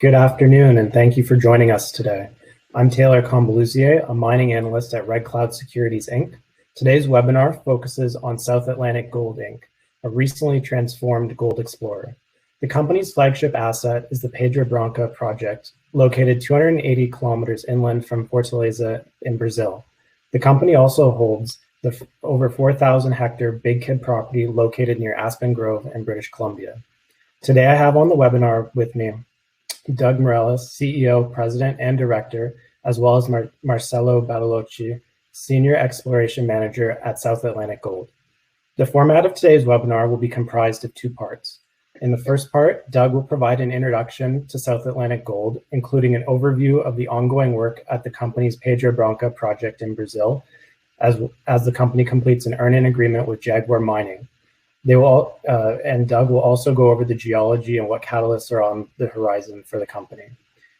Good afternoon, and thank you for joining us today. I'm Taylor Combaluzier, a mining analyst at Red Cloud Securities, Inc. Today's webinar focuses on South Atlantic Gold, Inc., a recently transformed gold explorer. The company's flagship asset is the Petabranca project, located 280 kilometers inland from Fortaleza in Brazil. The company also holds the over 4,000-hectare Big Kid property located near Aspen Grove in British Columbia. Today I have on the webinar with me Doug Morales, CEO, President, and Director, as well as Marcelo Badalocci, Senior Exploration Manager at South Atlantic Gold. The format of today's webinar will be comprised of two parts. In the first part, Doug will provide an introduction to South Atlantic Gold, including an overview of the ongoing work at the company's Petabranca project in Brazil, as the company completes an earn-in agreement with Jaguar Mining. And Doug will also go over the geology and what catalysts are on the horizon for the company.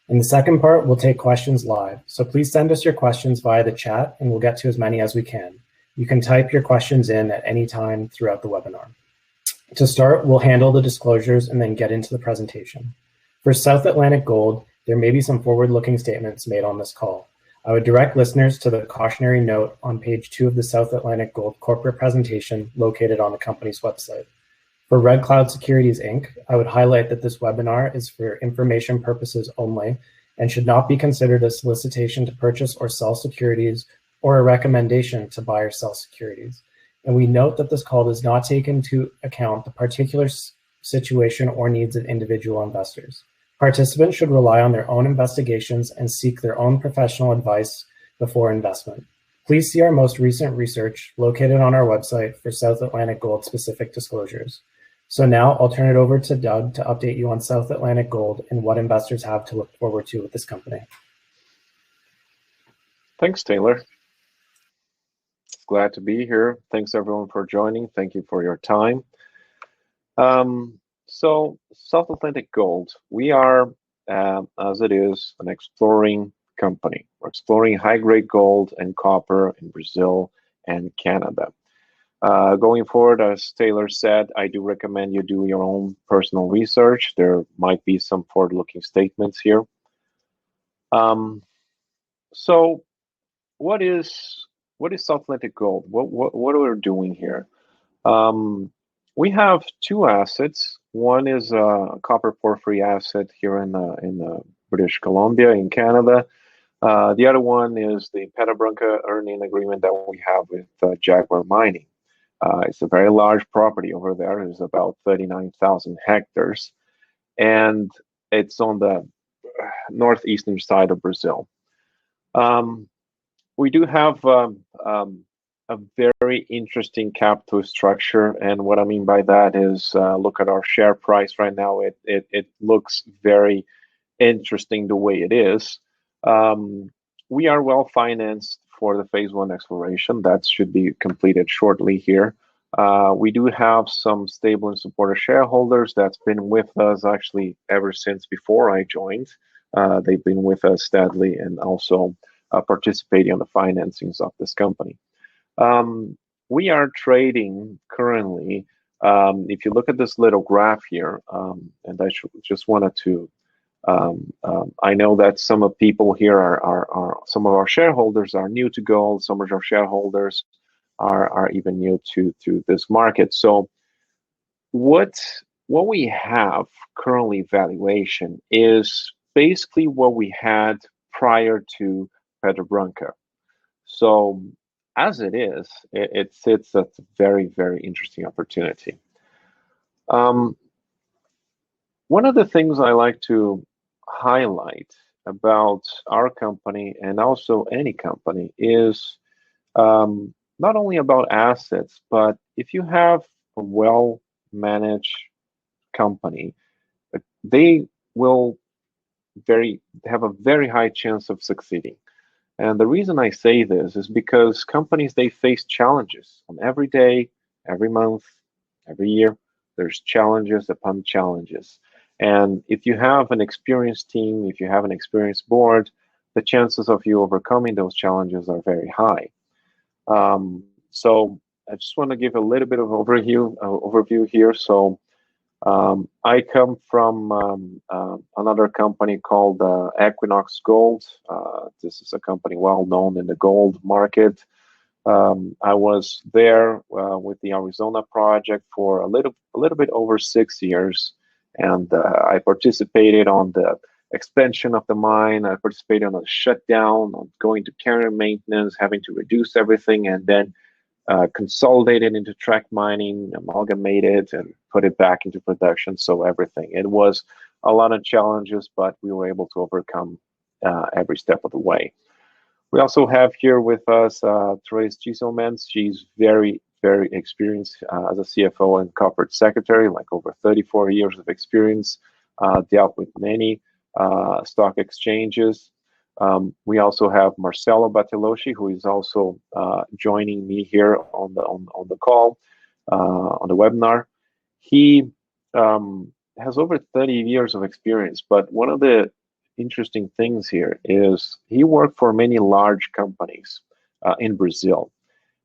In the second part, we'll take questions live. So please send us your questions via the chat and we'll get to as many as we can. You can type your questions in at any time throughout the webinar. To start, we'll handle the disclosures and then get into the presentation. For South Atlantic Gold, there may be some forward-looking statements made on this call. I would direct listeners to the cautionary note on page 2 of the South Atlantic Gold corporate presentation located on the company's website. For Red Cloud Securities, Inc., I would highlight that this webinar is for information purposes only and should not be considered a solicitation to purchase or sell securities or a recommendation to buy or sell securities. And we note that this call does not take into account the particular situation or needs of individual investors. Participants should rely on their own investigations and seek their own professional advice before investment. Please see our most recent research located on our website for South Atlantic Gold specific disclosures. So now I'll turn it over to Doug to update you on South Atlantic Gold and what investors have to look forward to with this company. Thanks, Taylor. Glad to be here. Thanks everyone for joining. Thank you for your time. So South Atlantic Gold, we are, as it is, an exploring company. We're exploring high-grade gold and copper in Brazil and Canada. Going forward, as Taylor said, I do recommend you do your own personal research. There might be some forward-looking statements here. So what is South Atlantic Gold? What are we doing here? We have two assets. One is a copper porphyry asset here in British Columbia in Canada. The other one is the Petabranca earn-in agreement that we have with Jaguar Mining. It's a very large property over there. It's about 39,000 hectares, and it's on the northeastern side of Brazil. We do have a very interesting capital structure, and what I mean by that is look at our share price right now. It looks very interesting the way it is. We are well financed for the phase 1 exploration that should be completed shortly here. We do have some stable and supportive shareholders that's been with us actually ever since before I joined. They've been with us steadily and also participating on the financings of this company. We are trading currently, if you look at this little graph here, and I just wanted to, I know that some of people here are some of our shareholders are new to gold, some of our shareholders are even new to this market. So what we have currently valuation is basically what we had prior to Petabranca. So as it is, it sits at a very, very interesting opportunity. One of the things I like to highlight about our company and also any company is not only about assets, but if you have a well-managed company, they will have a very high chance of succeeding. And the reason I say this is because companies, they face challenges on every day, every month, every year. There's challenges upon challenges. And if you have an experienced team, if you have an experienced board, the chances of you overcoming those challenges are very high. So I just want to give a little bit of overview here. So I come from another company called Equinox Gold. This is a company well known in the gold market. I was there with the Arizona project for a little bit over 6 years, and I participated on the expansion of the mine. I participated on the shutdown, on going to care and maintenance, having to reduce everything, and then consolidate it into track mining, amalgamate it, and put it back into production. So everything. It was a lot of challenges, but we were able to overcome every step of the way. We also have here with us Therese Giselmans. She's very, very experienced as a CFO and corporate secretary, like over 34 years of experience, dealt with many stock exchanges. We also have Marcelo Batteloschi, who is also joining me here on the call, on the webinar. He has over 30 years of experience, but one of the interesting things here is he worked for many large companies in Brazil.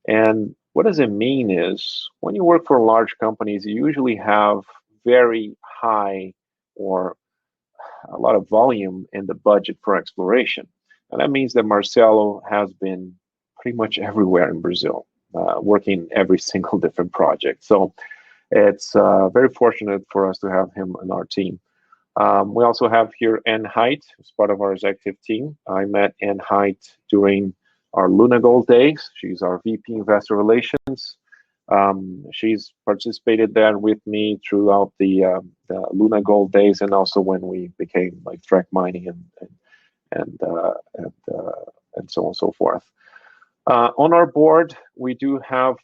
And what does it mean is when you work for large companies, you usually have very high or a lot of volume in the budget for exploration. And that means that Marcelo has been pretty much everywhere in Brazil, working every single different project. So it's very fortunate for us to have him on our team. We also have here Ann Height, who's part of our executive team. I met Ann Height during our Luna Gold days. She's our VP Investor Relations. She's participated there with me throughout the Luna Gold days, and also when we became like track mining and so on and so forth. On our board, we do have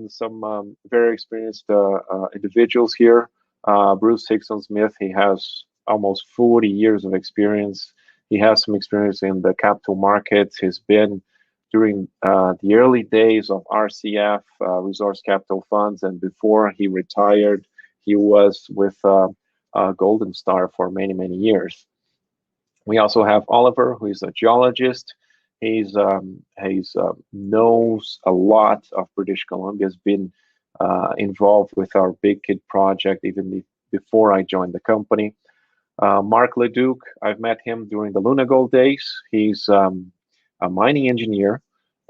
some very experienced individuals here. Bruce Hickson-Smith, he has almost 40 years of experience. He has some experience in the capital markets. He's been during the early days of RCF, Resource Capital Funds, and before he retired, he was with Golden Star for many, many years. We also have Oliver, who is a geologist. He's knows a lot of British Columbia. Has been involved with our Big Kid project even before I joined the company. Mark Leduc, I've met him during the Luna Gold days. He's a mining engineer,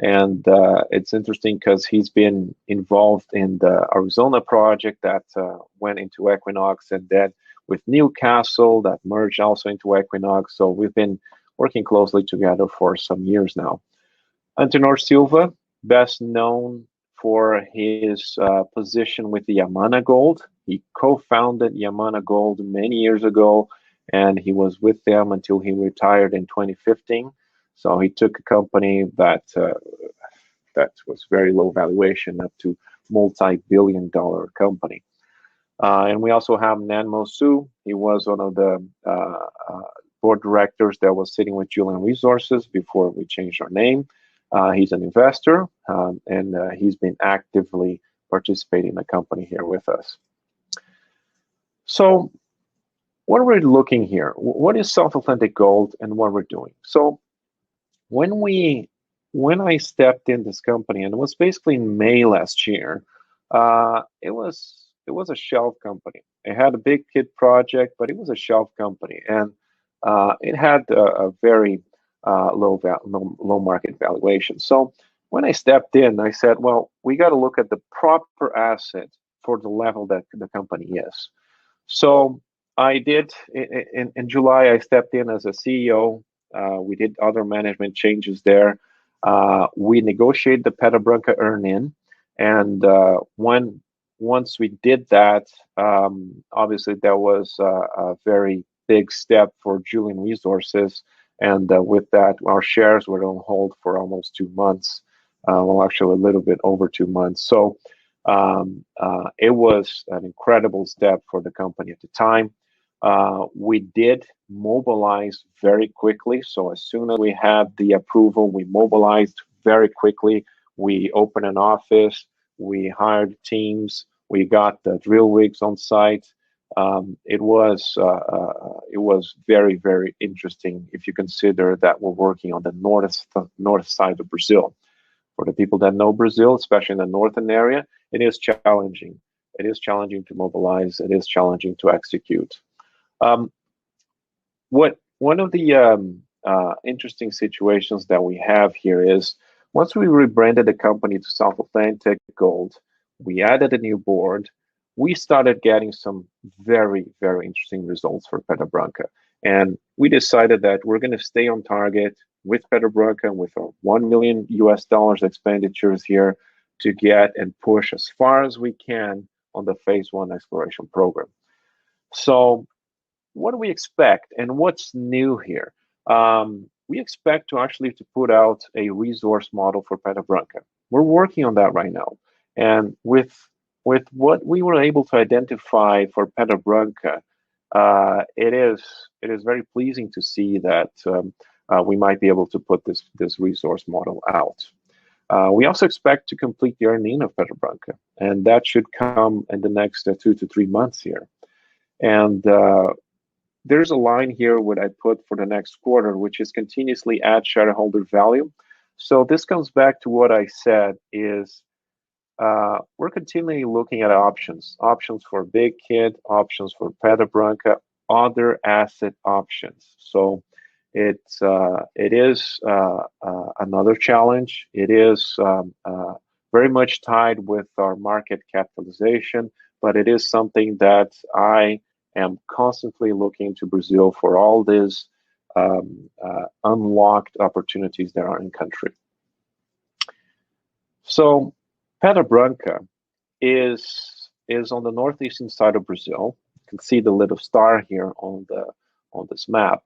and it's interesting because he's been involved in the Arizona project that went into Equinox, and then with Newcastle that merged also into Equinox. So we've been working closely together for some years now. Antenor Silva, best known for his position with the Yamana Gold. He co-founded Yamana Gold many years ago, and he was with them until he retired in 2015. So he took a company that was very low valuation up to multi-billion-dollar company. And we also have Nanmo Su. He was one of the board directors that was sitting with Julian Resources before we changed our name. He's an investor, and he's been actively participating in the company here with us. So what are we looking here? What is South Atlantic Gold and what we're doing? So when I stepped in this company, and it was basically in May last year, it was a shelf company. It had a Big Kid project, but it was a shelf company, and it had a very low market valuation. So when I stepped in, I said, well, we got to look at the proper asset for the level that the company is. So I did, in July, I stepped in as a CEO. We did other management changes there. We negotiated the Petabranca earn-in, and once we did that, obviously there was a very big step for Julian Resources, and with that, our shares were on hold for almost 2 months. Well, actually, a little bit over 2 months. So it was an incredible step for the company at the time. We did mobilize very quickly. So as soon as we had the approval, we mobilized very quickly. We opened an office. We hired teams. We got the drill rigs on site. It was very, very interesting if you consider that we're working on the north side of Brazil. For the people that know Brazil, especially in the northern area, it is challenging. It is challenging to mobilize. It is challenging to execute. One of the interesting situations that we have here is once we rebranded the company to South Atlantic Gold, we added a new board. We started getting some very, very interesting results for Petabranca. And we decided that we're going to stay on target with Petabranca, with our $1 million expenditures here to get and push as far as we can on the phase 1 exploration program. So what do we expect and what's new here? We expect to actually put out a resource model for Petabranca. We're working on that right now. And with what we were able to identify for Petabranca, it is very pleasing to see that we might be able to put this resource model out. We also expect to complete the earning of Petabranca, and that should come in the next 2 to 3 months here. And there's a line here what I put for the next quarter, which is continuously add shareholder value. So this comes back to what I said is we're continually looking at options for Big Kid, options for Petabranca, other asset options. So it is another challenge. It is very much tied with our market capitalization, but it is something that I am constantly looking to Brazil for all these unlocked opportunities that are in country. So Petabranca is on the northeastern side of Brazil. You can see the little star here on this map,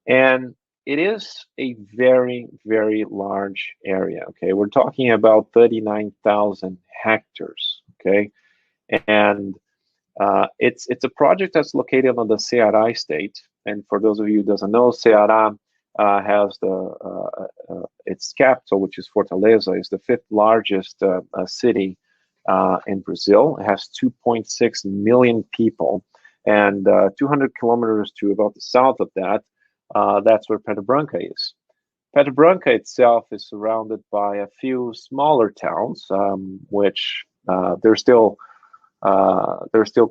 and it is a very, very large area. Okay, we're talking about 39,000 hectares. Okay, and it's a project that's located on the Ceará state. And for those of you who doesn't know, Ceará has its capital, which is Fortaleza, is the 5th largest city in Brazil. It has 2.6 million people, and 200 kilometers to about the south of that, that's where Petabranca is. Petabranca itself is surrounded by a few smaller towns, which they're still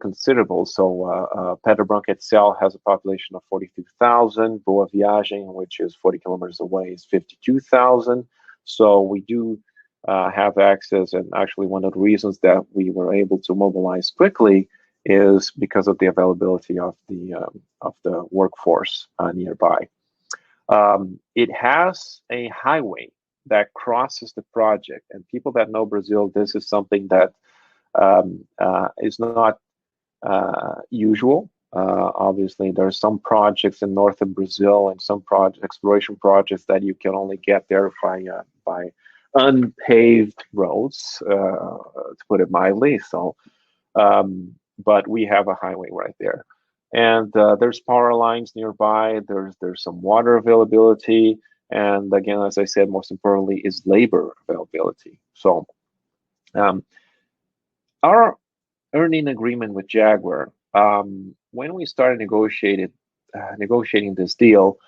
considerable. So Petabranca itself has a population of 42,000. Boa Viagem, which is 40 kilometers away, is 52,000. So we do have access, and actually one of the reasons that we were able to mobilize quickly is because of the availability of the workforce nearby. It has a highway that crosses the project, and people that know Brazil, this is something that is not usual. Obviously, there are some projects in northern Brazil and some exploration projects that you can only get there by unpaved roads, to put it mildly. So, but we have a highway right there, and there's power lines nearby. There's some water availability, and again, as I said, most importantly is labor availability. So. Our earning agreement with Jaguar, when we started negotiating this deal,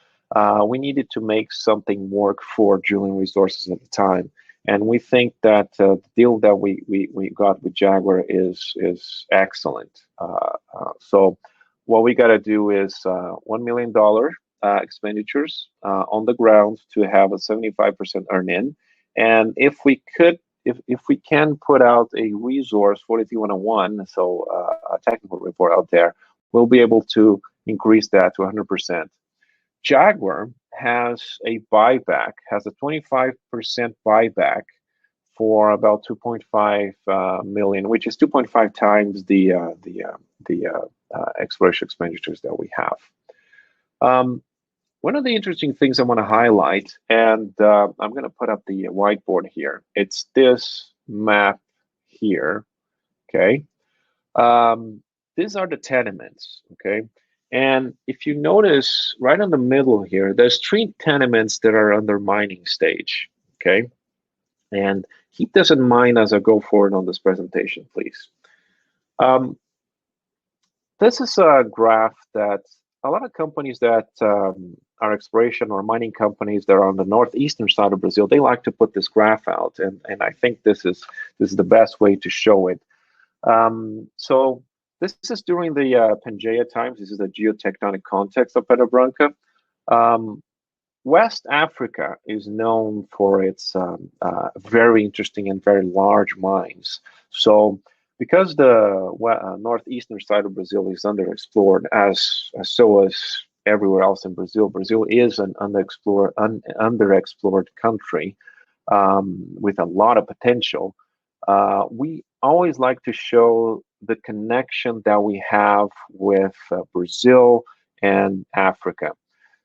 we needed to make something work for Julian Resources at the time, and we think that the deal that we got with Jaguar is excellent. So what we got to do is $1 million expenditures on the ground to have a 75% earn-in, and if we can put out a resource 43-101, so a technical report out there, we'll be able to increase that to 100%. Jaguar has a 25% buyback for about 2.5 million, which is 2.5 times the exploration expenditures that we have. One of the interesting things I want to highlight, and I'm going to put up the whiteboard here. It's this map here, okay? These are the tenements, okay? And if you notice, right in the middle here, there's 3 tenements that are under mining stage, okay? And keep this in mind as I go forward on this presentation, please. This is a graph that a lot of companies that are exploration or mining companies that are on the northeastern side of Brazil, they like to put this graph out, and I think this is the best way to show it. So this is during the Pangea times. This is the geotectonic context of Petabranca. West Africa is known for its very interesting and very large mines. So because the northeastern side of Brazil is underexplored, as so as everywhere else in Brazil, Brazil is an underexplored country with a lot of potential. We always like to show the connection that we have with Brazil and Africa.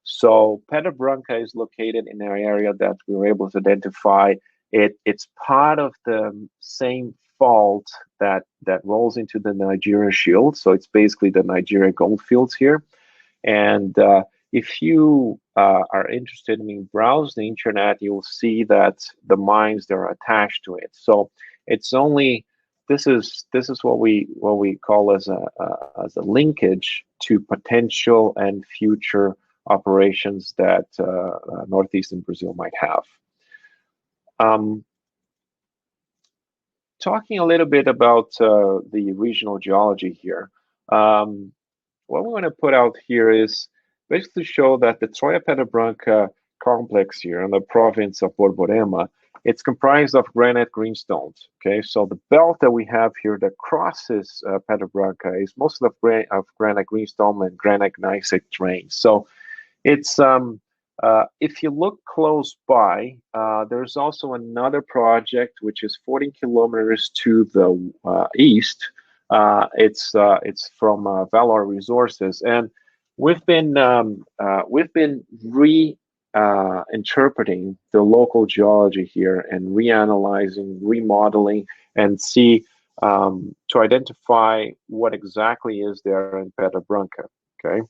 So Petabranca is located in an area that we were able to identify. It's part of the same fault that rolls into the Nigeria Shield. So it's basically the Nigeria gold fields here. And if you are interested in browse the internet, you'll see that the mines that are attached to it. So it's only this is what we call as a linkage to potential and future operations that northeastern Brazil might have. Talking a little bit about the regional geology here. What we want to put out here is basically show that the Troia Petabranca complex here in the province of Borborema, it's comprised of granite greenstones. Okay, so the belt that we have here that crosses Petabranca is mostly of granite greenstone and granite gneissic terrain. So it's if you look close by, there's also another project which is 40 kilometers to the east. It's from Valor Resources, and we've been interpreting the local geology here and reanalyzing, remodeling, and see to identify what exactly is there in Petabranca. Okay.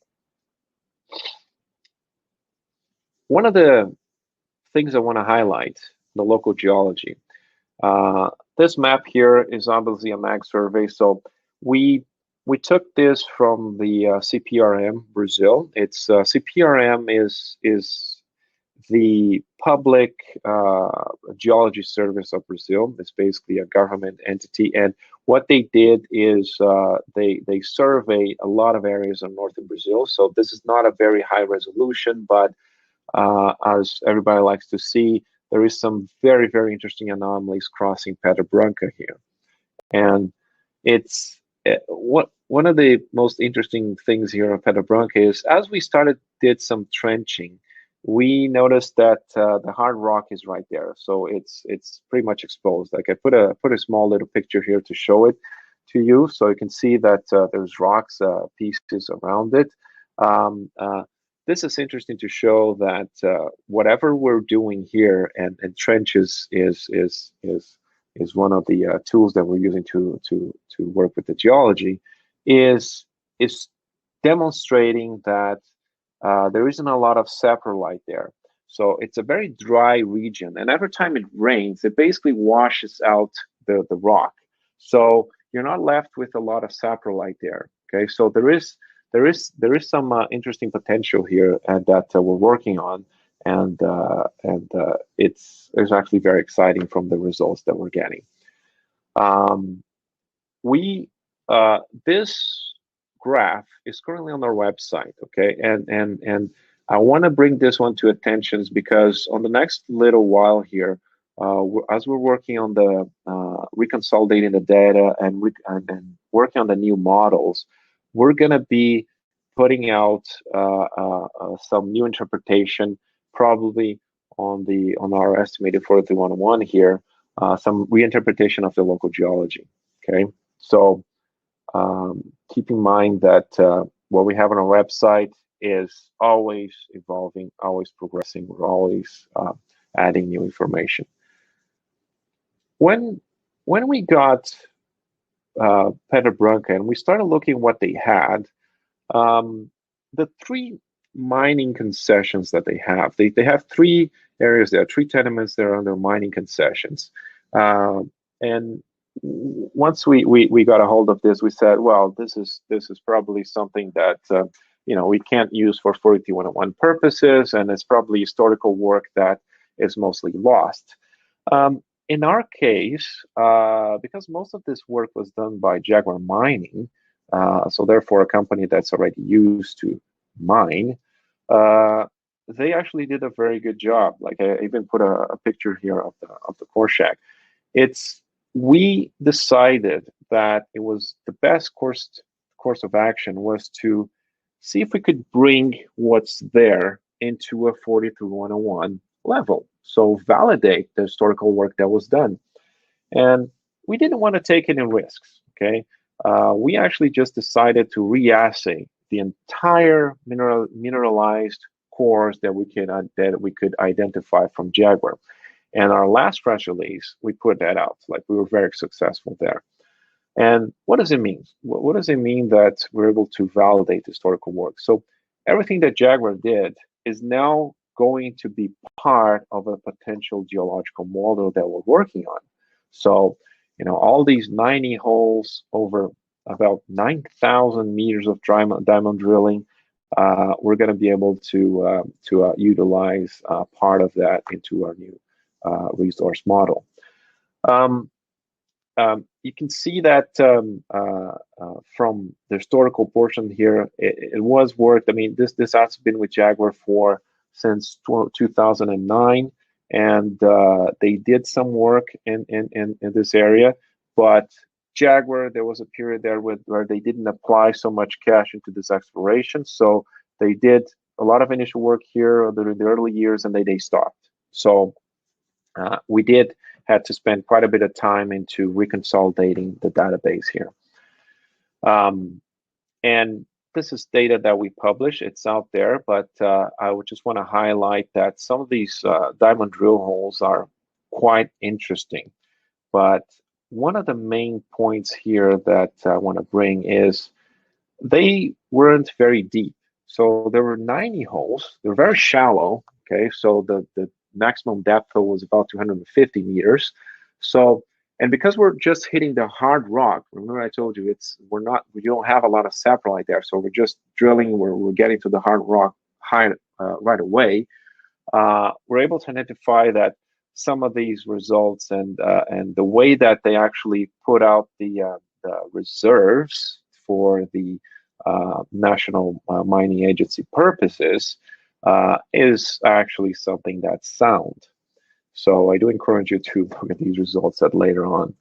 One of the things I want to highlight, the local geology. This map here is obviously a MAG survey, so we took this from the CPRM Brazil. It's CPRM is the public geology service of Brazil. It's basically a government entity, and what they did is they survey a lot of areas of northern Brazil. So this is not a very high resolution, but as everybody likes to see, there is some very, very interesting anomalies crossing Petabranca here. And it's one of the most interesting things here on Petabranca is as we did some trenching, we noticed that the hard rock is right there. So it's pretty much exposed. Like I put a small little picture here to show it to you, so you can see that there's rocks pieces around it. This is interesting to show that whatever we're doing here and trenches is one of the tools that we're using to work with the geology is demonstrating that there isn't a lot of saprolite there. So it's a very dry region, and every time it rains, it basically washes out the rock. So you're not left with a lot of saprolite there. Okay, so there is some interesting potential here that we're working on, and it's actually very exciting from the results that we're getting. This graph is currently on our website, okay, and I want to bring this one to attention because on the next little while here, as we're working on the reconsolidating the data and working on the new models, we're going to be putting out some new interpretation, probably on our estimated 4311 here, some reinterpretation of the local geology. Okay, so keep in mind that what we have on our website is always evolving, always progressing. We're always adding new information. When we got Petabranca and we started looking what they had, the three mining concessions that they have three areas there, three tenements that are under mining concessions. And once we got a hold of this, we said, well, this is probably something that we can't use for 4311 purposes, and it's probably historical work that is mostly lost. in our case, because most of this work was done by Jaguar Mining, so therefore a company that's already used to mine, they actually did a very good job. Like I even put a picture here of the core shack. We decided that it was the best course of action was to see if we could bring what's there into a 43-101 level. So validate the historical work that was done. And we didn't want to take any risks, okay? We actually just decided to re-assay the entire mineralized cores that we could identify from Jaguar. And our last press release, we put that out. Like we were very successful there. And what does it mean? What does it mean that we're able to validate historical work? So everything that Jaguar did is now going to be part of a potential geological model that we're working on. So, all these 90 holes over about 9,000 meters of diamond drilling, we're going to be able to utilize part of that into our new resource model. You can see that from the historical portion here, it was worked. I mean, this has been with Jaguar since 2009, and they did some work in this area. But Jaguar, there was a period there where they didn't apply so much cash into this exploration, so they did a lot of initial work here during the early years, and they stopped. So we had to spend quite a bit of time into reconsolidating the database here. And this is data that we publish. It's out there, but I would just want to highlight that some of these diamond drill holes are quite interesting. But one of the main points here that I want to bring is they weren't very deep. So there were 90 holes. They're very shallow, okay? So the maximum depth was about 250 meters. So, and because we're just hitting the hard rock, remember I told you we don't have a lot of saprolite there, so we're just drilling, we're getting to the hard rock right away. We're able to identify that some of these results and the way that they actually put out the reserves for the National Mining Agency purposes is actually something that's sound. So I do encourage you to look at these results later on.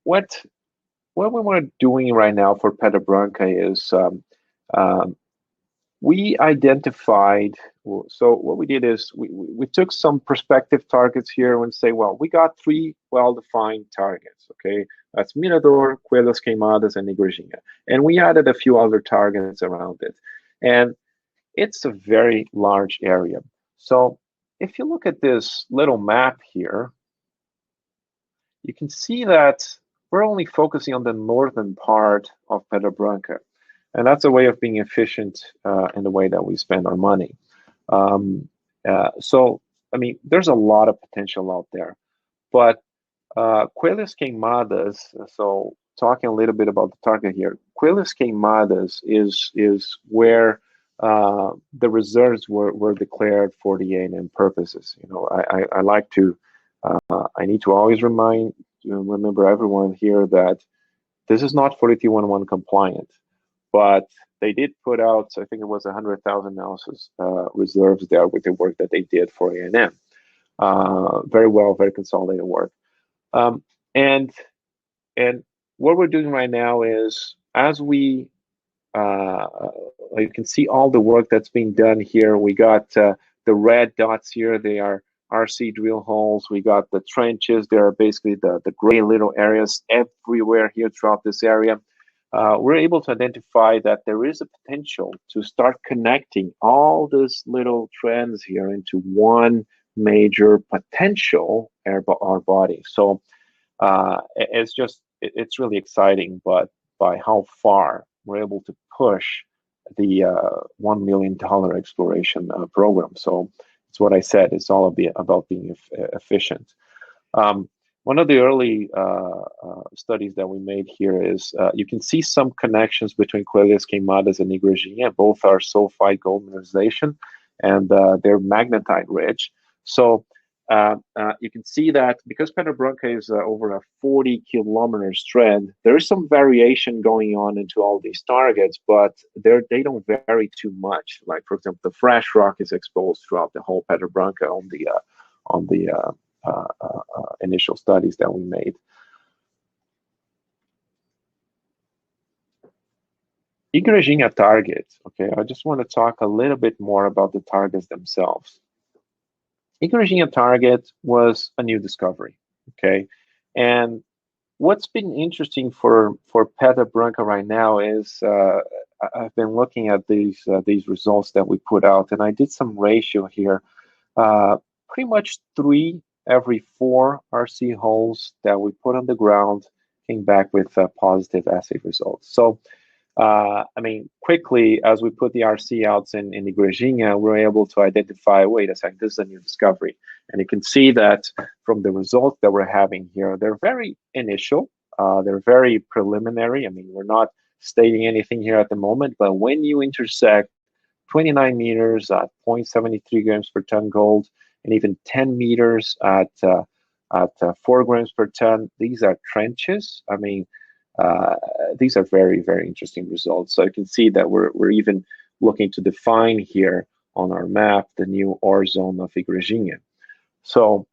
What we were doing right now for Petabranca is we identified, so what we did is we took some prospective targets here and say, well, we got 3 well-defined targets, okay? That's Mirador, Cuelas Queimadas, and Igrejinha. And we added a few other targets around it. And it's a very large area. So if you look at this little map here, you can see that we're only focusing on the northern part of Petabranca. And that's a way of being efficient in the way that we spend our money. So, I mean, there's a lot of potential out there. But Cuelas Queimadas, so talking a little bit about the target here, Cuelas Queimadas is where the reserves were declared for the A&M purposes. I like to, I need to always remember everyone here that this is not 43-101 compliant, but they did put out, I think it was 100,000 ounces reserves there with the work that they did for A&M. Very consolidated work. And what we're doing right now is, as we you can see all the work that's being done here. We got the red dots here. They are RC drill holes. We got the trenches. They are basically the gray little areas everywhere here throughout this area. We're able to identify that there is a potential to start connecting all these little trends here into one major potential ore body. So it's really exciting, but by how far we're able to push the $1 million exploration program. So it's what I said, it's all about being efficient. One of the early studies that we made here is you can see some connections between Cuelas Queimadas and Igrejinha. Both are sulfide gold mineralization, and they're magnetite rich. So you can see that because Petabranca is over a 40-kilometer trend, there is some variation going on into all these targets, but they don't vary too much. Like, for example, the fresh rock is exposed throughout the whole Petabranca on the initial studies that we made. Igrejinha target, okay, I just want to talk a little bit more about the targets themselves. Igrejinha target was a new discovery, okay? And what's been interesting for Petabranca right now is I've been looking at these results that we put out, and I did some ratio here. Pretty much 3 every 4 RC holes that we put on the ground came back with positive assay results. So I mean, quickly, as we put the RC outs in Igrejinha, we're able to identify, wait a second, this is a new discovery. And you can see that from the results that we're having here, they're very initial, they're very preliminary. I mean, we're not stating anything here at the moment, but when you intersect 29 meters at 0.73 grams per ton gold, and even 10 meters at 4 grams per ton, these are trenches. I mean, these are very, very interesting results. So you can see that we're even looking to define here on our map the new ore zone of Igrejinha. So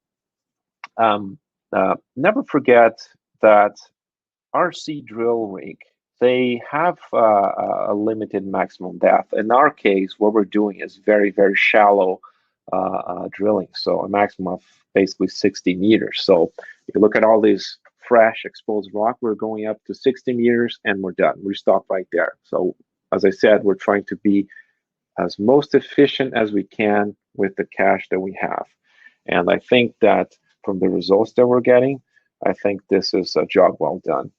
never forget that RC drill rig, they have a limited maximum depth. In our case, what we're doing is very, very shallow drilling. So a maximum of basically 60 meters. So if you look at all these fresh exposed rock, we're going up to 60 meters and we're done. We stop right there. So as I said, we're trying to be as most efficient as we can with the cash that we have. And I think that from the results that we're getting, I think this is a job well done.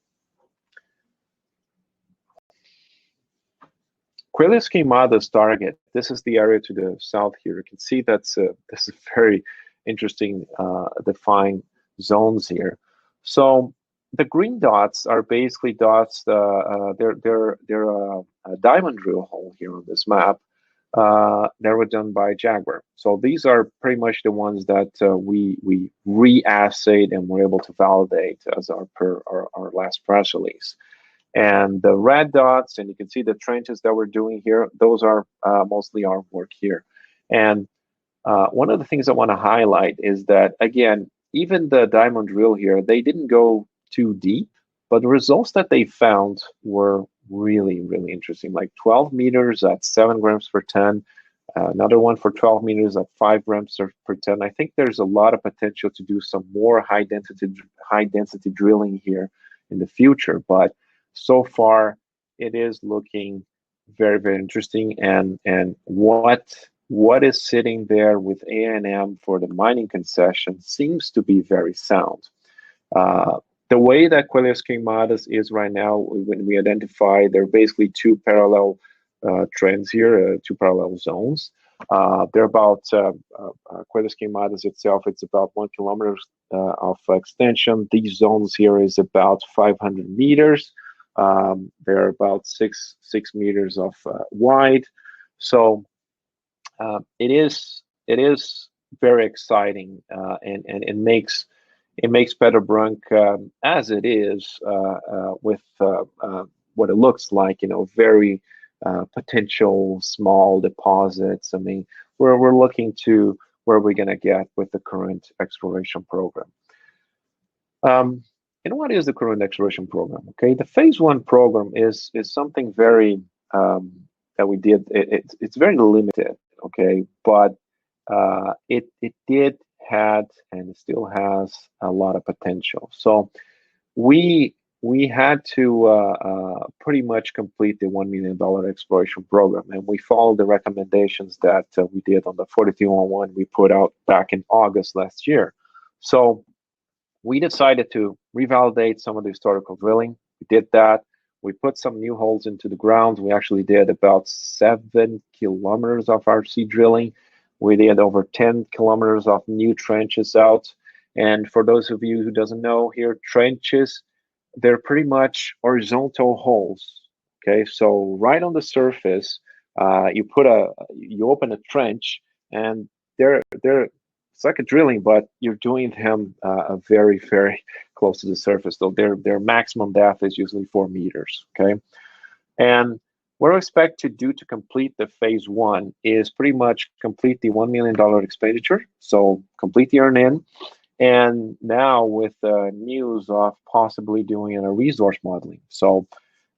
Quelhas Queimadas target, this is the area to the south here. You can see that's this is very interesting defined zones here. So the green dots are basically dots, they're a diamond drill hole here on this map that were done by Jaguar. So these are pretty much the ones that we re-assayed and were able to validate as our last press release. And the red dots, and you can see the trenches that we're doing here, those are mostly our work here. And one of the things I want to highlight is that, again, even the diamond drill here, they didn't go too deep, but the results that they found were really, really interesting. Like 12 meters at 7 grams per ton, another one for 12 meters at 5 grams per ton. I think there's a lot of potential to do some more high density drilling here in the future, but so far it is looking very, very interesting. And what is sitting there with A&M for the mining concession seems to be very sound. The way that Quelhas Queimadas is right now, when we identify, there are basically 2 parallel trends here, 2 parallel zones. They're about, Quelhas Queimadas itself, it's about 1 kilometer of extension. These zones here is about 500 meters. They're about 6 meters of wide. So it is very exciting, and it makes Petabranca as it is with what it looks like, very potential small deposits. I mean, we're looking to where we're going to get with the current exploration program. And what is the current exploration program? Okay, the phase 1 program is something very that we did. It's very limited. Okay, but it did had and it still has a lot of potential. So we had to pretty much complete the $1 million exploration program, and we followed the recommendations that we did on the 4311 we put out back in August last year. So we decided to revalidate some of the historical drilling. We did that. We put some new holes into the ground. We actually did about 7 kilometers of RC drilling. We did over 10 kilometers of new trenches out. And for those of you who doesn't know here, trenches, they're pretty much horizontal holes. Okay, so right on the surface, you open a trench, and they're it's like a drilling, but you're doing them very, very close to the surface. So their maximum depth is usually 4 meters. Okay, and what I expect to do to complete the phase 1 is pretty much complete the $1 million expenditure. So complete the earn-in. And now with the news of possibly doing a resource modeling. So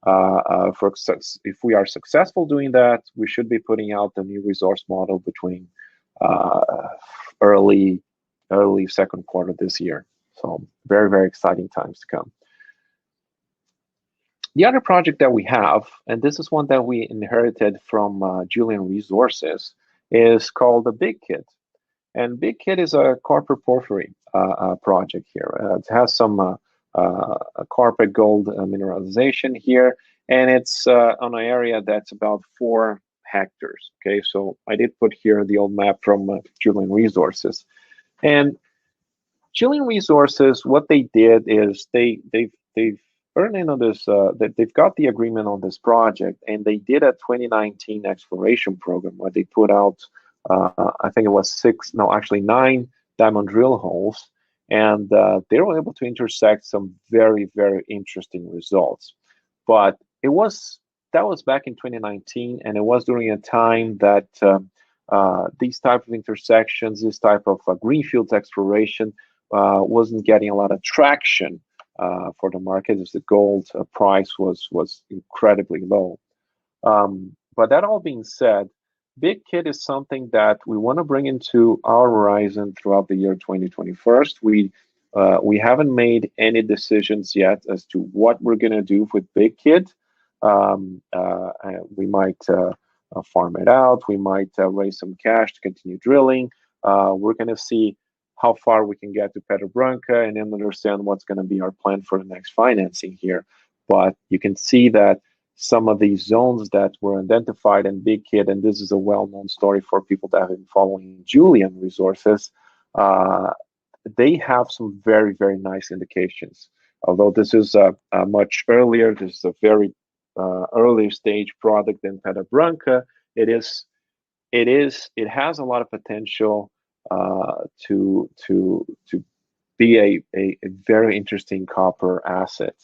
if we are successful doing that, we should be putting out the new resource model between early second quarter this year. So very, very exciting times to come. The other project that we have, and this is one that we inherited from Julian Resources, is called the Big Kid. And Big Kid is a corporate porphyry project here. It has some corporate gold mineralization here, and it's on an area that's about 4 hectares. Okay, so I did put here the old map from Julian Resources. And Julian Resources, what they did is they've earned in on this, they've got the agreement on this project, and they did a 2019 exploration program where they put out, I think it was 9 diamond drill holes, and they were able to intersect some very, very interesting results. But that was back in 2019, and it was during a time that these type of intersections, this type of greenfield exploration wasn't getting a lot of traction for the market, as the gold price was incredibly low. But that all being said, Big Kid is something that we want to bring into our horizon throughout the year 2021. We haven't made any decisions yet as to what we're going to do with Big Kid. We might farm it out. We might raise some cash to continue drilling. We're going to see how far we can get to Petabranca and then understand what's going to be our plan for the next financing here. But you can see that some of these zones that were identified in Big Kid, and this is a well-known story for people that have been following Julian Resources, they have some very, very nice indications. Although this is a much earlier, this is a very early stage product than Petabranca, it has a lot of potential to be a very interesting copper asset.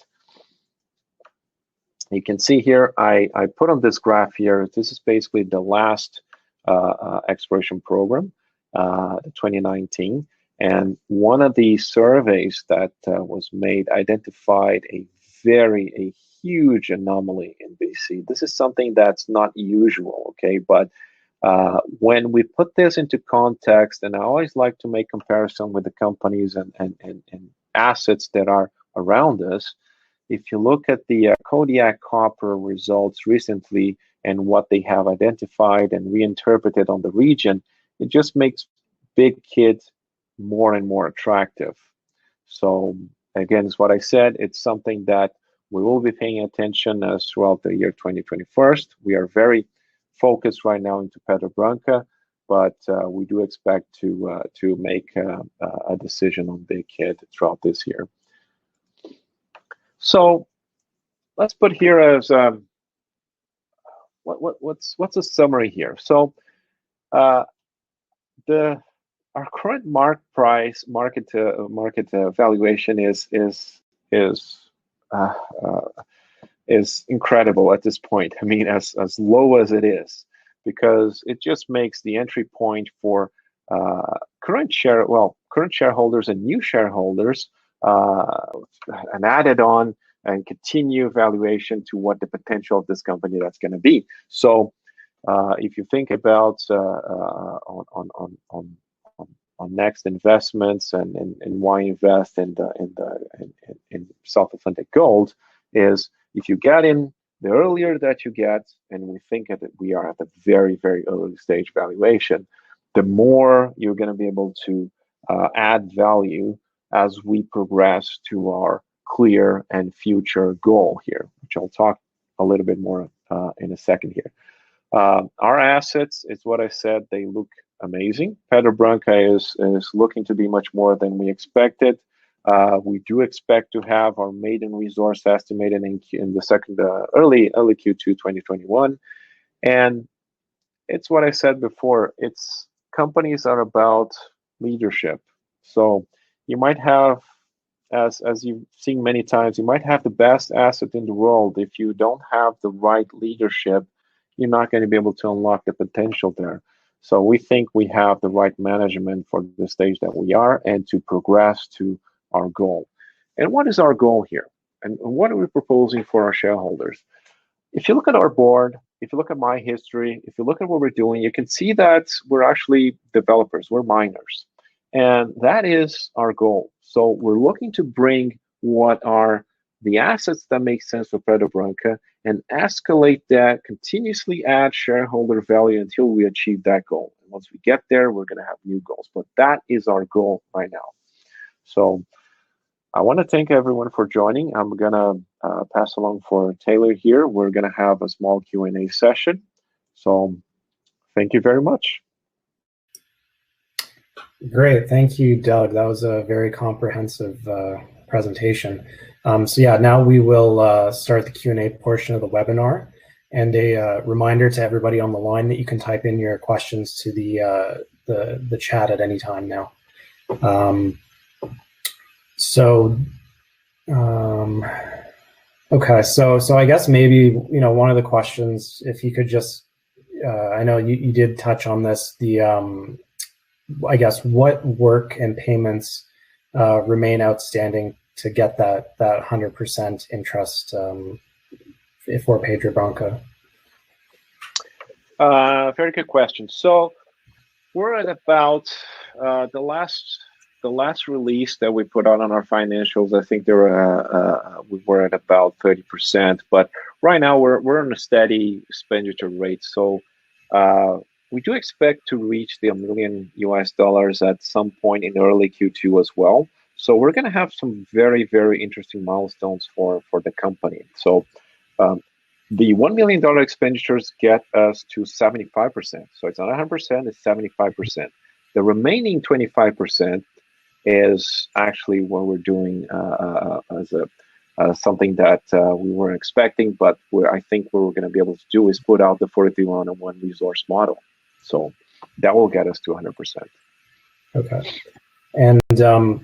You can see here, I put on this graph here, this is basically the last exploration program, 2019. And one of the surveys that was made identified a huge anomaly in BC. This is something that's not usual, okay? But when we put this into context, and I always like to make comparison with the companies and assets that are around us, if you look at the Kodiak Copper results recently and what they have identified and reinterpreted on the region, it just makes Big Kid more and more attractive. So again, it's what I said, it's something that we will be paying attention as throughout the year 2021. We are very focused right now into Petabranca, but we do expect to make a decision on Big Kid throughout this year. So let's put here as what's a summary here. So our current market valuation is incredible at this point. I mean, as low as it is, because it just makes the entry point for current shareholders and new shareholders an added on and continue valuation to what the potential of this company that's going to be. So if you think about on next investments and why invest in South Atlantic Gold, is if you get in the earlier that you get, and we think that we are at a very, very early stage valuation, the more you're going to be able to add value as we progress to our clear and future goal here, which I'll talk a little bit more in a second here. Our assets, it's what I said, they look amazing. Petabranca is looking to be much more than we expected. We do expect to have our maiden resource estimated in the second early Q2 2021, and it's what I said before. It's companies are about leadership. So you might have, as you've seen many times, you might have the best asset in the world. If you don't have the right leadership, you're not going to be able to unlock the potential there. So we think we have the right management for the stage that we are and to progress to our goal. And what is our goal here? And what are we proposing for our shareholders? If you look at our board, if you look at my history, if you look at what we're doing, you can see that we're actually developers, we're miners. And that is our goal. So we're looking to bring what are the assets that make sense for Petabranca and escalate that, continuously add shareholder value until we achieve that goal. And once we get there, we're going to have new goals. But that is our goal right now. So I want to thank everyone for joining. I'm going to pass along for Taylor here. We're going to have a small Q&A session. So thank you very much. Great. Thank you, Doug. That was a very comprehensive presentation. So yeah, now we will start the Q&A portion of the webinar. And a reminder to everybody on the line that you can type in your questions to the chat at any time now. Okay, so I guess maybe, one of the questions, if you could just, I know you did touch on this, I guess what work and payments remain outstanding to get that 100% interest for Petabranca? Very good question. So we're at about the last release that we put out on our financials. I think we were at about 30%, but right now we're on a steady expenditure rate. So we do expect to reach the $1 million at some point in early Q2 as well. So we're going to have some very, very interesting milestones for the company. So the $1 million expenditures get us to 75%. So it's not 100%, it's 75%. The remaining 25% is actually what we're doing as something that we weren't expecting, but I think what we're going to be able to do is put out the 43-101 resource model. So that will get us to 100%. Okay. And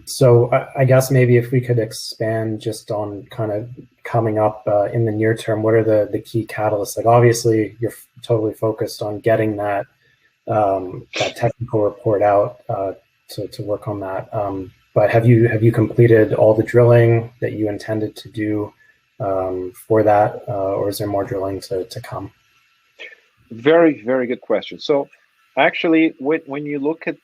so I guess maybe if we could expand just on kind of coming up in the near term, what are the key catalysts? Like obviously you're totally focused on getting that technical report out to work on that. But have you completed all the drilling that you intended to do for that, or is there more drilling to come? Very, very good question. So actually, when you look at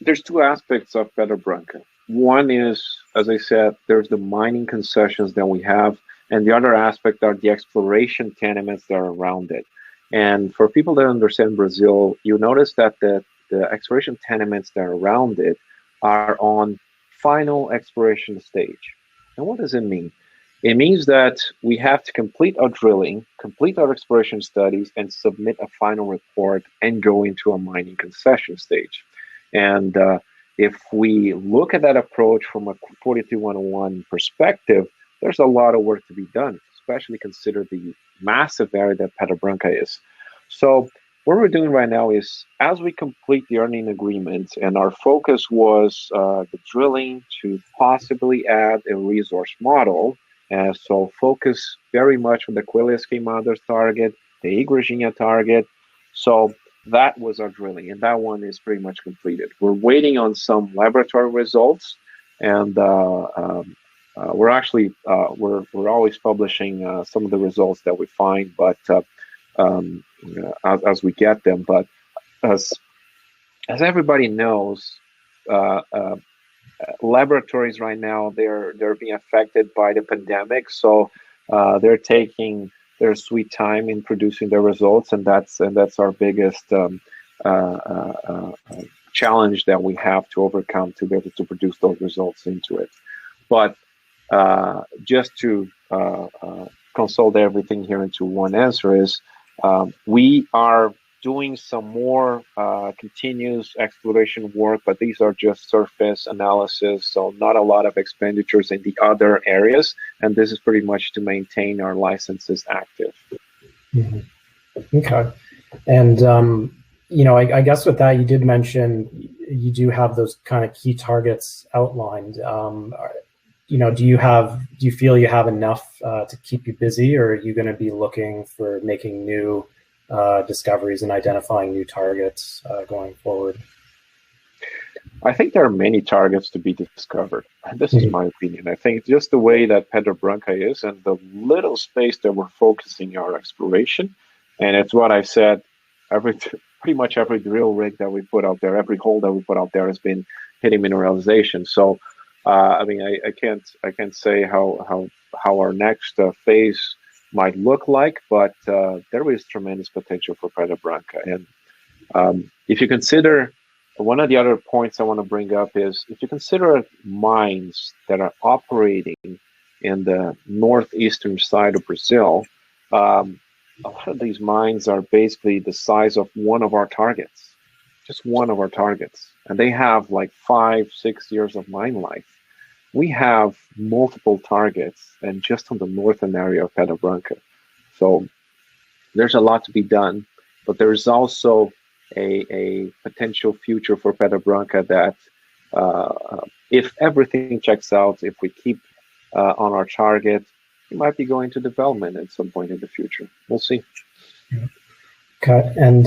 there's two aspects of Petabranca. One is, as I said, there's the mining concessions that we have, and the other aspect are the exploration tenements that are around it. And for people that understand Brazil, you notice that the exploration tenements that are around it are on final exploration stage. And what does it mean? It means that we have to complete our drilling, complete our exploration studies, and submit a final report and go into a mining concession stage. And if we look at that approach from a 43-101 perspective, there's a lot of work to be done, especially consider the massive area that Petabranca is. So what we're doing right now is, as we complete the earning agreement, and our focus was the drilling to possibly add a resource model. So focus very much on the Quelas Queimadas target, the Igrejinha target. So that was our drilling, and that one is pretty much completed. We're waiting on some laboratory results, and we're actually we're always publishing some of the results that we find, but as we get them. But as everybody knows, laboratories right now they're being affected by the pandemic, so they're taking their sweet time in producing their results, and that's our biggest challenge that we have to overcome to be able to produce those results into it. But just to consolidate everything here into one answer is we are doing some more continuous exploration work, but these are just surface analysis, so not a lot of expenditures in the other areas, and this is pretty much to maintain our licenses active. Mm-hmm. Okay. And I guess with that, you did mention you do have those kind of key targets outlined. Do you feel you have enough to keep you busy, or are you going to be looking for making new discoveries and identifying new targets going forward? I think there are many targets to be discovered. This is my opinion. I think just the way that Petabranca is and the little space that we're focusing our exploration, and it's what I said, pretty much every drill rig that we put out there, every hole that we put out there has been hitting mineralization. So, I mean, I can't say how our next phase might look like, but there is tremendous potential for Petabranca. And if you consider, one of the other points I want to bring up is, if you consider mines that are operating in the northeastern side of Brazil, a lot of these mines are basically the size of one of our targets, just one of our targets. And they have like 5-6 years of mine life. We have multiple targets, and just on the northern area of Petabranca. So there's a lot to be done, but there's also a potential future for Petabranca that, if everything checks out, if we keep on our target, we might be going to development at some point in the future. We'll see. Okay, and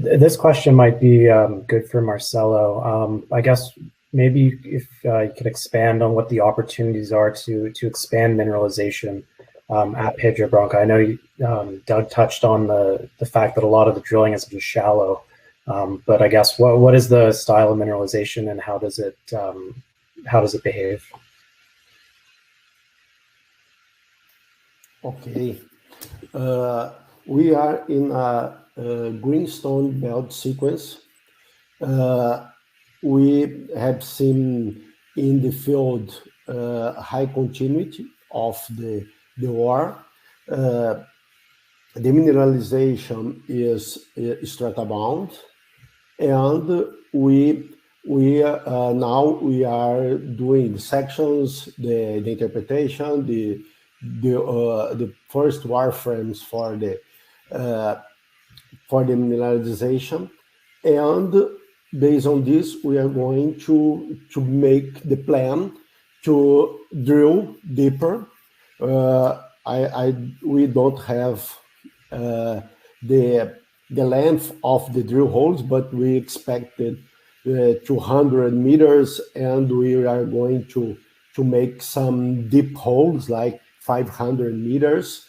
this question might be good for Marcelo. I guess maybe if you could expand on what the opportunities are to expand mineralization at Petabranca. I know Doug touched on the fact that a lot of the drilling has been shallow. But I guess what is the style of mineralization, and how does it behave? Okay, we are in a greenstone belt sequence. We have seen in the field high continuity of the ore. The mineralization is stratabound. And we now we are doing the sections, the interpretation, the first wireframes for the mineralization, and based on this, we are going to make the plan to drill deeper. We don't have the length of the drill holes, but we expected 200 meters, and we are going to make some deep holes like 500 meters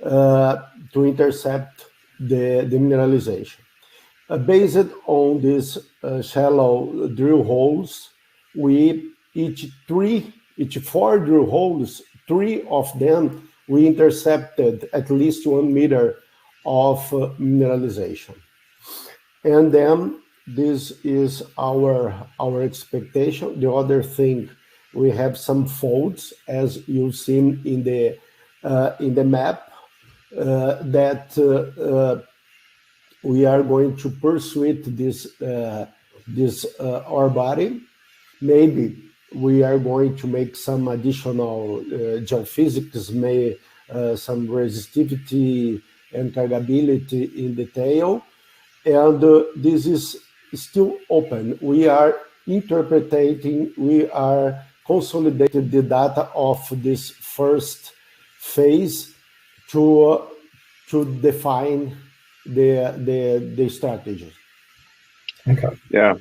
to intercept the mineralization. Based on these shallow drill holes, each 4 drill holes, 3 of them we intercepted at least 1 meter of mineralization. And then this is our expectation. The other thing, we have some folds, as you've seen in the map, that we are going to pursue this ore body. Maybe we are going to make some additional geophysics, some resistivity and cargability in detail, and this is still open. We are interpreting, we are consolidating the data of this first phase to define the strategy. Okay. Yeah.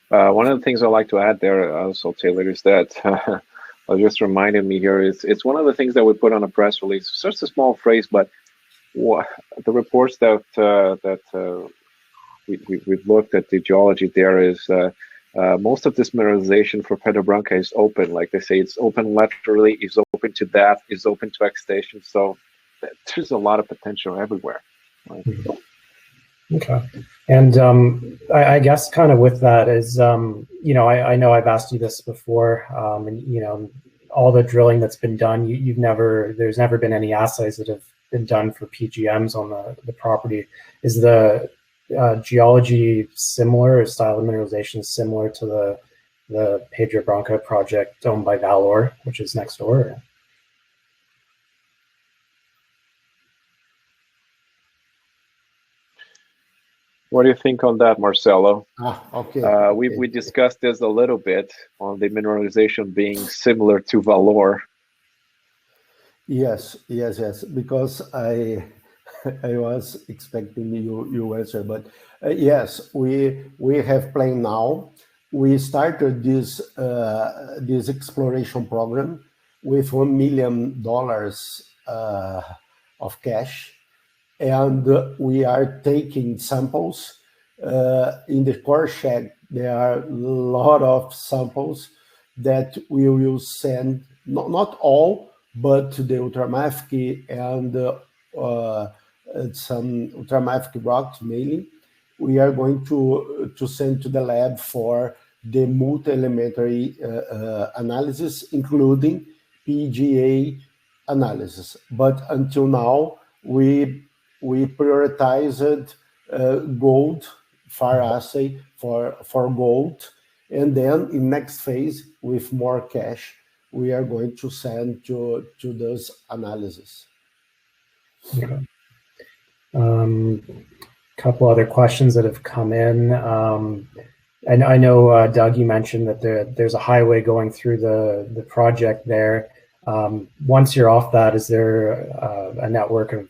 One of the things I like to add there also, Taylor, is that just reminded me here, it's one of the things that we put on a press release. It's just a small phrase, but the reports that we've looked at, the geology there is most of this mineralization for Petabranca is open. Like they say, it's open laterally, is open to depth, is open to extension. So there's a lot of potential everywhere. Right? Okay. And I guess kind of with that is, I know I've asked you this before, and all the drilling that's been done, there's never been any assays that have been done for PGMs on the property. Is the geology similar, or style of mineralization similar to the Petabranca project owned by Valor, which is next door? What do you think on that, Marcelo? Okay. We discussed this a little bit on the mineralization being similar to Valor. Yes. Because I I was expecting you answer, but yes, we have planned now. We started this exploration program with $1 million of cash, and we are taking samples. In the core shack, there are a lot of samples that we will send, not all, but to the ultramafic and some ultramafic rocks mainly. We are going to send to the lab for the multi-elementary analysis, including PGA analysis. But until now, we prioritized gold far assay for gold, and then in next phase with more cash, we are going to send to those analysis. Okay. Couple other questions that have come in. And I know, Doug, you mentioned that there's a highway going through the project there. Once you're off that, is there a network of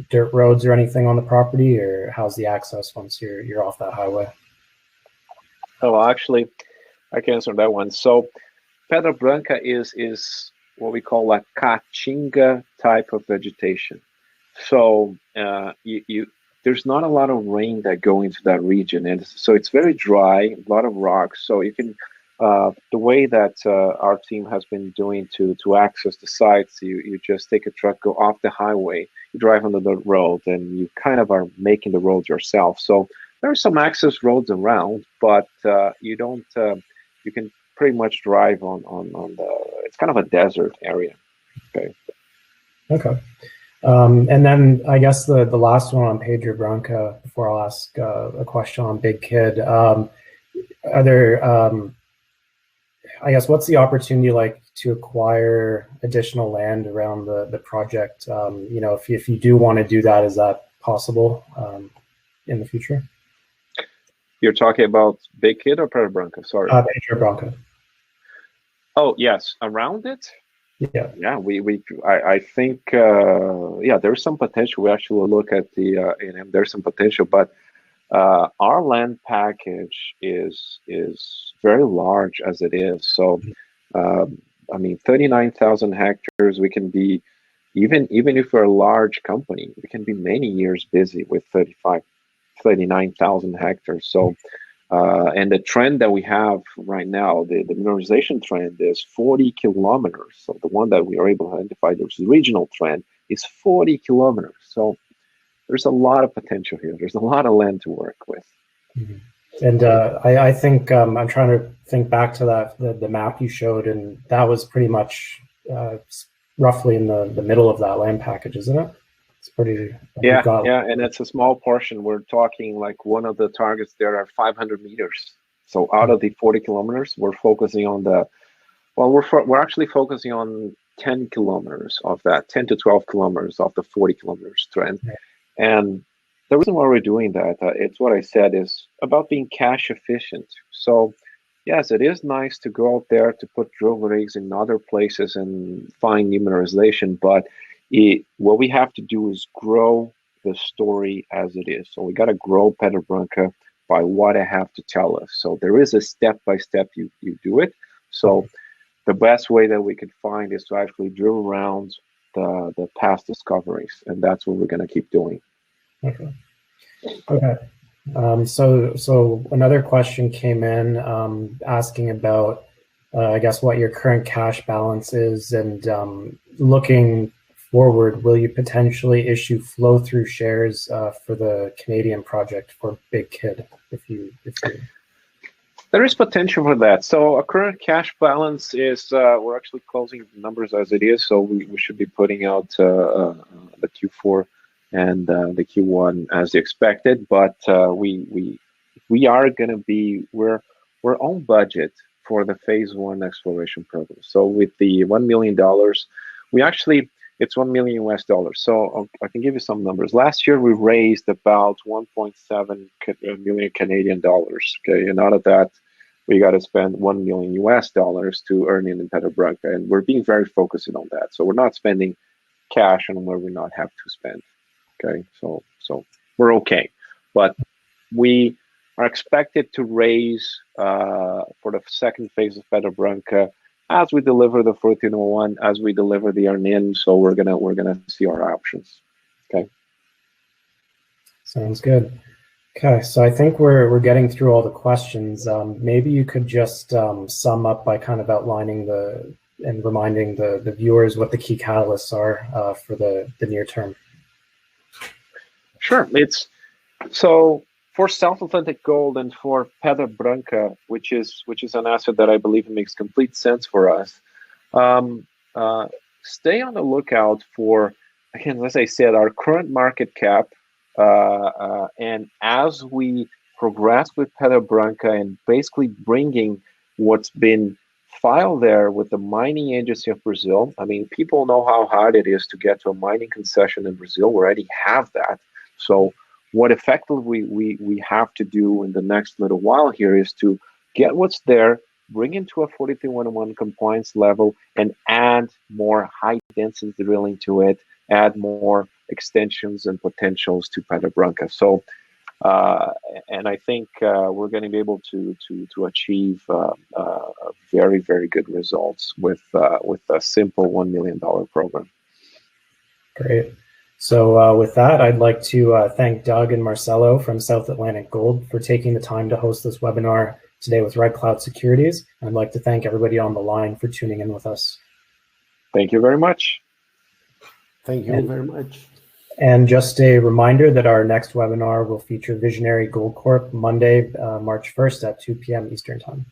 dirt roads or anything on the property, or how's the access once you're off that highway? Oh, actually, I can answer that one. So Petabranca is what we call a caatinga type of vegetation. So there's not a lot of rain that go into that region, and so it's very dry, a lot of rocks. So you can the way that our team has been doing to access the sites, you just take a truck, go off the highway, you drive on the road, and you kind of are making the road yourself. So there are some access roads around, but you don't. You can pretty much drive on the. It's kind of a desert area. Okay. And then I guess the last one on Petabranca, before I'll ask a question on Big Kid. Are there, I guess, what's the opportunity like to acquire additional land around the project? You know, if you do want to do that, is that possible in the future? You're talking about Big Kid or Petabranca? Sorry. Petabranca. Oh, yes. Around it? Yeah. Yeah, I think yeah, there's some potential. We actually look at the there's some potential, but our land package is very large as it is. So I mean, 39,000 hectares. We can be even if we're a large company, we can be many years busy with 39,000 hectares. So. And the trend that we have right now, the mineralization trend is 40 kilometers. So the one that we are able to identify, the regional trend, is 40 kilometers. So there's a lot of potential here. There's a lot of land to work with. Mm-hmm. And I think I'm trying to think back to that the map you showed, and that was pretty much roughly in the middle of that land package, isn't it? It's pretty. Yeah, and it's a small portion. We're talking like one of the targets there are 500 meters. So out of the 40 kilometers, we're focusing on we're actually focusing on 10 kilometers of that, 10 to 12 kilometers of the 40 kilometers trend. Yeah. And the reason why we're doing that, it's what I said, is about being cash efficient. So yes, it is nice to go out there to put drill rigs in other places and find new mineralization, but what we have to do is grow the story as it is. So we got to grow Petabranca by what I have to tell us. So there is a step-by-step you do it. So the best way that we could find is to actually drill around the past discoveries, and that's what we're going to keep doing. Okay. So another question came in asking about, I guess, what your current cash balance is, and looking forward, will you potentially issue flow-through shares for the Canadian project for Big Kid? If you There is potential for that. So our current cash balance is we're actually closing the numbers as it is. So we should be putting out the Q4 and the Q1 as expected. But we are going to be we're on budget for the phase 1 exploration program. So with the $1 million, we actually it's $1 million US. So I can give you some numbers. Last year we raised about 1.7 million Canadian dollars. Okay, and out of that, we got to spend $1 million US to earn in Petabranca, and we're being very focused on that. So we're not spending cash on where we not have to spend. Okay, so we're okay, but we are expected to raise for the second phase of Petabranca as we deliver the 1401, as we deliver the earn-in. So we're gonna see our options. Okay. Sounds good. Okay, so I think we're getting through all the questions. Maybe you could just sum up by kind of outlining and reminding the viewers what the key catalysts are for the near term. Sure. It's so for South Atlantic Gold and for Petabranca, which is an asset that I believe makes complete sense for us. Stay on the lookout for, again, as I said, our current market cap. And as we progress with Petabranca and basically bringing what's been filed there with the Mining Agency of Brazil, I mean, people know how hard it is to get to a mining concession in Brazil. We already have that. So what effectively we have to do in the next little while here is to get what's there, bring into a 43-101 compliance level, and add more high-density drilling to it, add more extensions and potentials to Petabranca. So, and I think we're going to be able to achieve very, very good results with a simple $1 million program. Great. So with that, I'd like to thank Doug and Marcelo from South Atlantic Gold for taking the time to host this webinar today with Red Cloud Securities. I'd like to thank everybody on the line for tuning in with us. Thank you very much. Thank you very much. And just a reminder that our next webinar will feature Visionary Gold Corp Monday, March 1st at 2 p.m. Eastern Time.